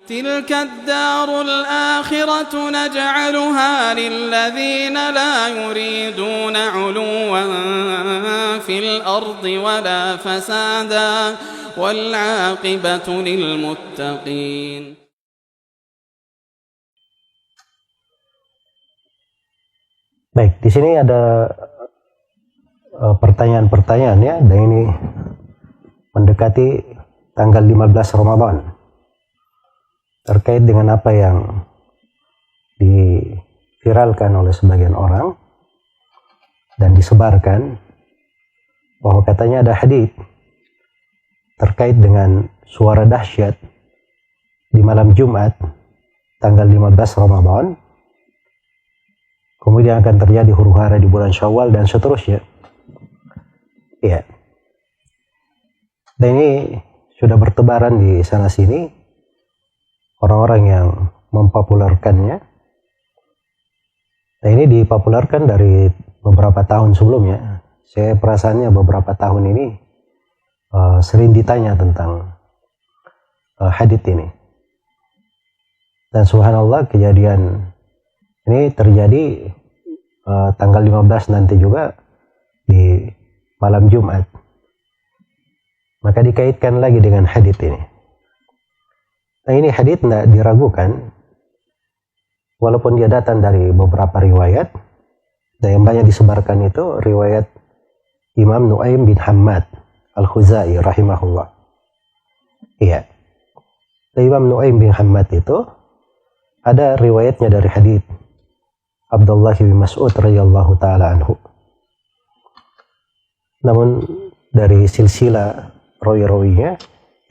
تلك الدار الآخرة نجعلها للذين لا يريدون علوا في الأرض ولا فسادا والعاقبة للمتقين. Baik, di sini ada pertanyaan-pertanyaan ya, dan ini mendekati tanggal 15 Ramadan. Terkait dengan apa yang diviralkan oleh sebagian orang dan disebarkan, bahwa katanya ada hadits terkait dengan suara dahsyat di malam Jumat tanggal 15 Ramadan, kemudian akan terjadi huru-hara di bulan Syawal dan seterusnya. Ya. Dan ini sudah bertebaran di sana sini, orang-orang yang mempopulerkannya. Nah, ini dipopulerkan dari beberapa tahun sebelumnya. Saya perasaannya beberapa tahun ini sering ditanya tentang hadits ini. Dan subhanallah, kejadian ini terjadi tanggal 15 nanti juga di malam Jumat. Maka dikaitkan lagi dengan hadits ini. Nah, ini hadits tidak diragukan, walaupun dia datang dari beberapa riwayat, dan yang banyak disebarkan itu riwayat Imam Nu'aim bin Hammad Al-Khuzai rahimahullah. Iya. Imam Nu'aim bin Hammad itu ada riwayatnya dari hadits Abdullah bin Mas'ud radhiyallahu taala anhu. Namun dari silsilah rawi-rawinya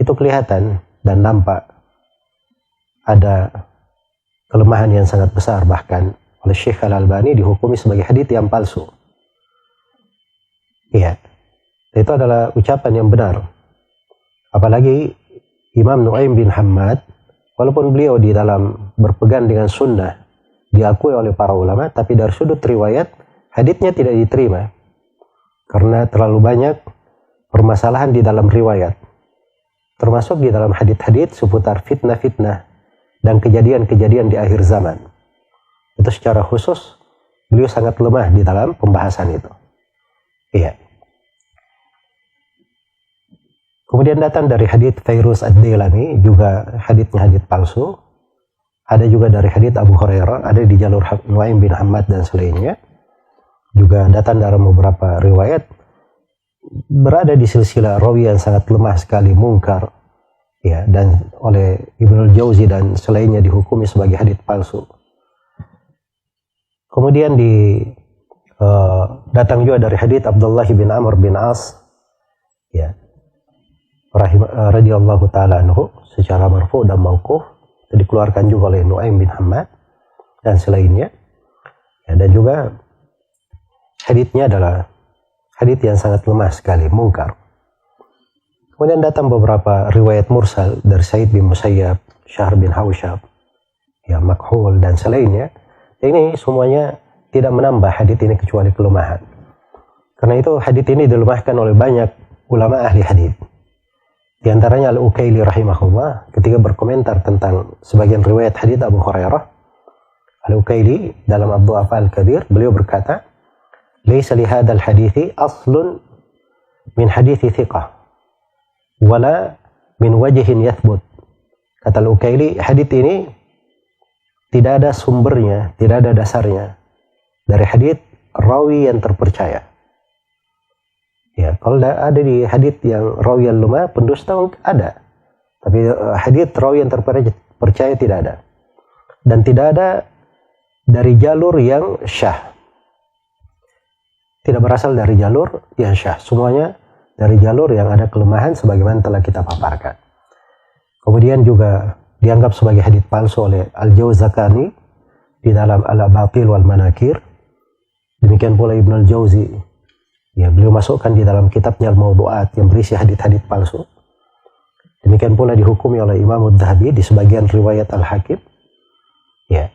itu kelihatan dan nampak ada kelemahan yang sangat besar, bahkan oleh Syekh Al-Albani dihukumi sebagai hadits yang palsu. Iya, itu adalah ucapan yang benar. Apalagi Imam Nu'aim bin Hammad, walaupun beliau di dalam berpegang dengan sunnah diakui oleh para ulama, tapi dari sudut riwayat haditsnya tidak diterima karena terlalu banyak permasalahan di dalam riwayat, termasuk di dalam hadits-hadits seputar fitnah-fitnah dan kejadian-kejadian di akhir zaman. Itu secara khusus beliau sangat lemah di dalam pembahasan itu. Iya. Kemudian datang dari hadits Fairuz Ad-Dailami, juga haditsnya hadits palsu. Ada juga dari hadits Abu Hurairah, ada di jalur Nu'aim bin Hammad dan selainnya. Juga datang dari beberapa riwayat, berada di silsilah rawi yang sangat lemah sekali, mungkar. Ya, dan oleh Ibnul Jauzi dan selainnya dihukumi sebagai hadits palsu. Kemudian datang juga dari hadits Abdullah bin Amr bin As, ya, radhiyallahu taala anhu, secara marfu dan mauquf, dikeluarkan juga oleh Nu'aim bin Hammad dan selainnya. Ya, dan juga haditsnya adalah hadits yang sangat lemah sekali, mungkar. Kemudian datang beberapa riwayat mursal dari Sa'id bin Musayyab, Syahr bin Hausyab, ya, Makhul dan selainnya. Ini semuanya tidak menambah hadits ini kecuali kelemahan. Karena itu hadits ini dilemahkan oleh banyak ulama ahli hadits. Di antaranya Al-Ukaili rahimahullah ketika berkomentar tentang sebagian riwayat hadits Abu Hurairah. Al-Ukaili dalam Ad-Du'afa Al-Kabir, beliau berkata, "Laisa li hadzal hadithi aslun min hadithi thiqah wala min wajhin yathbut." Kata Al-Ukaili, hadits ini tidak ada sumbernya, tidak ada dasarnya dari hadits rawi yang terpercaya. Ya, kalau ada di hadits yang rawi yang lemah, pendusta ada. Tapi hadits rawi yang terpercaya tidak ada. Dan tidak ada dari jalur yang syah. Tidak berasal dari jalur yang syah. Semuanya dari jalur yang ada kelemahan sebagaimana telah kita paparkan. Kemudian juga dianggap sebagai hadits palsu oleh Al-Jawzakani di dalam Al-Batil wal Manakir. Demikian pula Ibnul Jauzi, ya, beliau masukkan di dalam kitabnya Al-Mawdu'at yang berisi hadits-hadits palsu. Demikian pula dihukumi oleh Imam Ad-Dhahabi di sebagian riwayat Al-Hakim. Ya.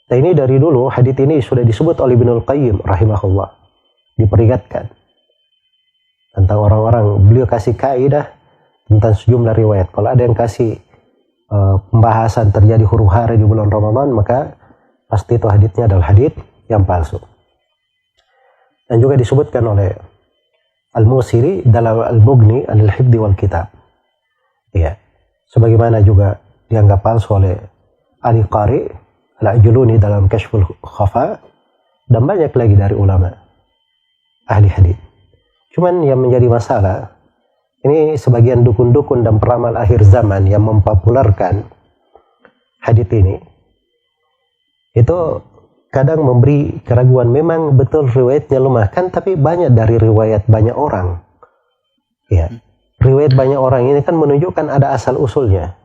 Nah, ini dari dulu hadits ini sudah disebut oleh Ibnul Qayyim rahimahullah, diperingatkan tentang orang-orang. Beliau kasih kaidah tentang sejumlah riwayat. Kalau ada yang kasih pembahasan terjadi huru-hara di bulan Ramadan, maka pasti itu haditsnya adalah hadits yang palsu. Dan juga disebutkan oleh Al-Musiri dalam Al-Mughni Anil Hifdi wal Kitab. Ya, sebagaimana juga dianggap palsu oleh Ali Qari Al-Ajluni dalam Kashful Khafa, dan banyak lagi dari ulama ahli hadits. Cuman yang menjadi masalah, ini sebagian dukun-dukun dan peramal akhir zaman yang mempopulerkan hadits ini, itu kadang memberi keraguan. Memang betul riwayatnya lemah kan, tapi banyak dari riwayat banyak orang. Ya, riwayat banyak orang ini kan menunjukkan ada asal usulnya.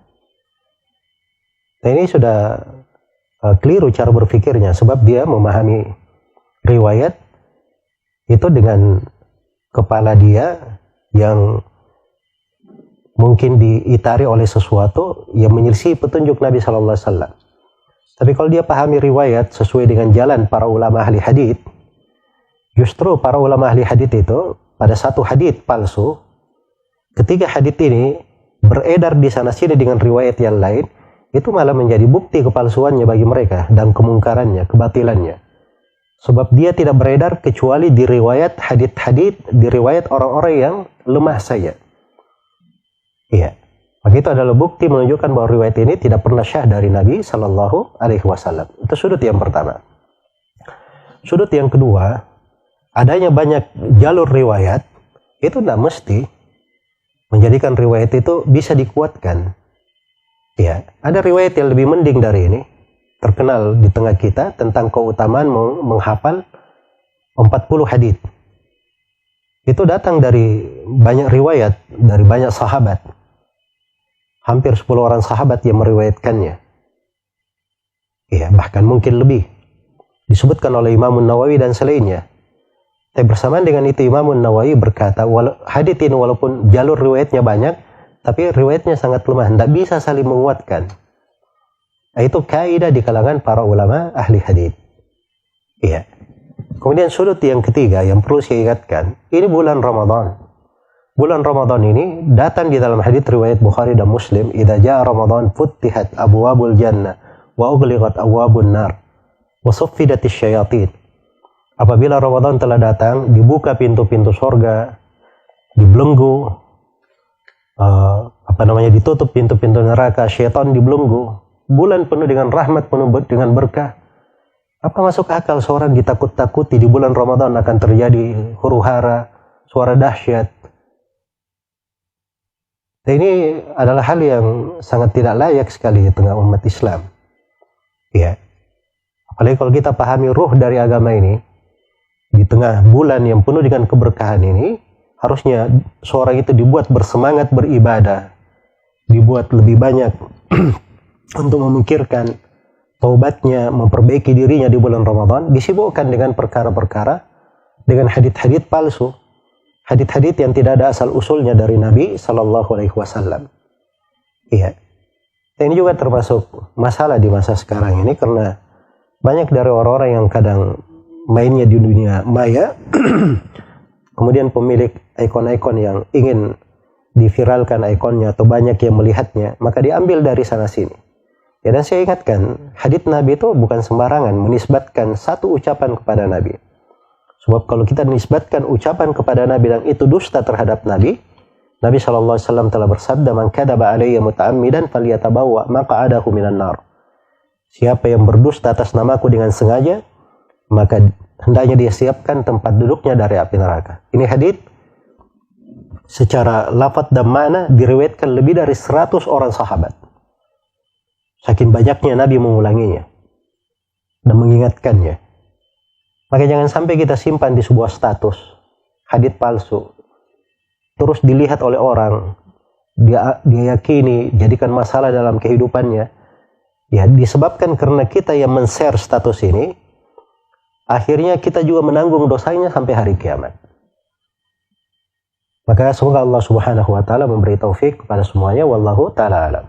Nah, ini sudah keliru cara berpikirnya, sebab dia memahami riwayat itu dengan kepala dia yang mungkin diitari oleh sesuatu yang menyelisih petunjuk Nabi Sallallahu Alaihi Wasallam. Tapi kalau dia pahami riwayat sesuai dengan jalan para ulama ahli hadits, justru para ulama ahli hadits itu pada satu hadits palsu, ketika hadits ini beredar di sana sini dengan riwayat yang lain, itu malah menjadi bukti kepalsuannya bagi mereka dan kemungkarannya, kebatilannya. Sebab dia tidak beredar kecuali di riwayat hadits-hadits, di riwayat orang-orang yang lemah saja. Iya. Maka itu adalah bukti menunjukkan bahwa riwayat ini tidak pernah syah dari Nabi Sallallahu Alaihi Wasallam. Itu sudut yang pertama. Sudut yang kedua, adanya banyak jalur riwayat itu tidak mesti menjadikan riwayat itu bisa dikuatkan. Ya, ada riwayat yang lebih mending dari ini, terkenal di tengah kita tentang keutamaan menghafal 40 hadits. Itu datang dari banyak riwayat, dari banyak sahabat. Hampir 10 orang sahabat yang meriwayatkannya. Ya, bahkan mungkin lebih. Disebutkan oleh Imam Nawawi dan selainnya. Tapi bersamaan dengan itu Imam Nawawi berkata, hadits ini walaupun jalur riwayatnya banyak, tapi riwayatnya sangat lemah, tidak bisa saling menguatkan. Itu kaidah di kalangan para ulama ahli hadits. Iya. Kemudian sudut yang ketiga yang perlu saya ingatkan, ini bulan Ramadan. Bulan Ramadan ini datang di dalam hadits riwayat Bukhari dan Muslim, "Idza jaa Ramadan futtihat abwabul jannah wa ughliqat abwabun nar wa suffidatis syayatin." Apabila Ramadan telah datang, dibuka pintu-pintu surga, dibelenggu, ditutup pintu-pintu neraka, syaitan dibelenggu. Bulan penuh dengan rahmat, penuh dengan berkah. Apa masuk akal seorang ditakut-takuti di bulan Ramadan akan terjadi huru-hara, suara dahsyat? Dan ini adalah hal yang sangat tidak layak sekali di tengah umat Islam. Ya. Apalagi kalau kita pahami ruh dari agama ini, di tengah bulan yang penuh dengan keberkahan ini, harusnya seorang itu dibuat bersemangat beribadah, dibuat lebih banyak untuk memikirkan taubatnya, memperbaiki dirinya di bulan Ramadan, disibukkan dengan perkara-perkara, dengan hadits-hadits palsu, hadits-hadits yang tidak ada asal usulnya dari Nabi Sallallahu Alaihi Wasallam. Iya. Dan ini juga termasuk masalah di masa sekarang ini, karena banyak dari orang-orang yang kadang mainnya di dunia maya, kemudian pemilik ikon-ikon yang ingin diviralkan ikonnya atau banyak yang melihatnya, maka diambil dari sana sini. Ya, dan saya ingatkan, hadits Nabi itu bukan sembarangan menisbatkan satu ucapan kepada Nabi. Sebab kalau kita menisbatkan ucapan kepada Nabi dan itu dusta terhadap Nabi, Nabi SAW telah bersabda, "Man kadzaba alayya muta'ammidan falyatabawwa maq'adahu minan nar." Siapa yang berdusta atas namaku dengan sengaja, maka hendaknya dia siapkan tempat duduknya dari api neraka. Ini hadits secara lafaz dan makna diriwayatkan lebih dari 100 orang sahabat. Saking banyaknya Nabi mengulanginya dan mengingatkannya. Maka jangan sampai kita simpan di sebuah status hadits palsu, terus dilihat oleh orang, dia yakini, jadikan masalah dalam kehidupannya. Ya, disebabkan karena kita yang men-share status ini, akhirnya kita juga menanggung dosanya sampai hari kiamat. Maka semoga Allah Subhanahu wa taala memberi taufik kepada semuanya. Wallahu taala alam.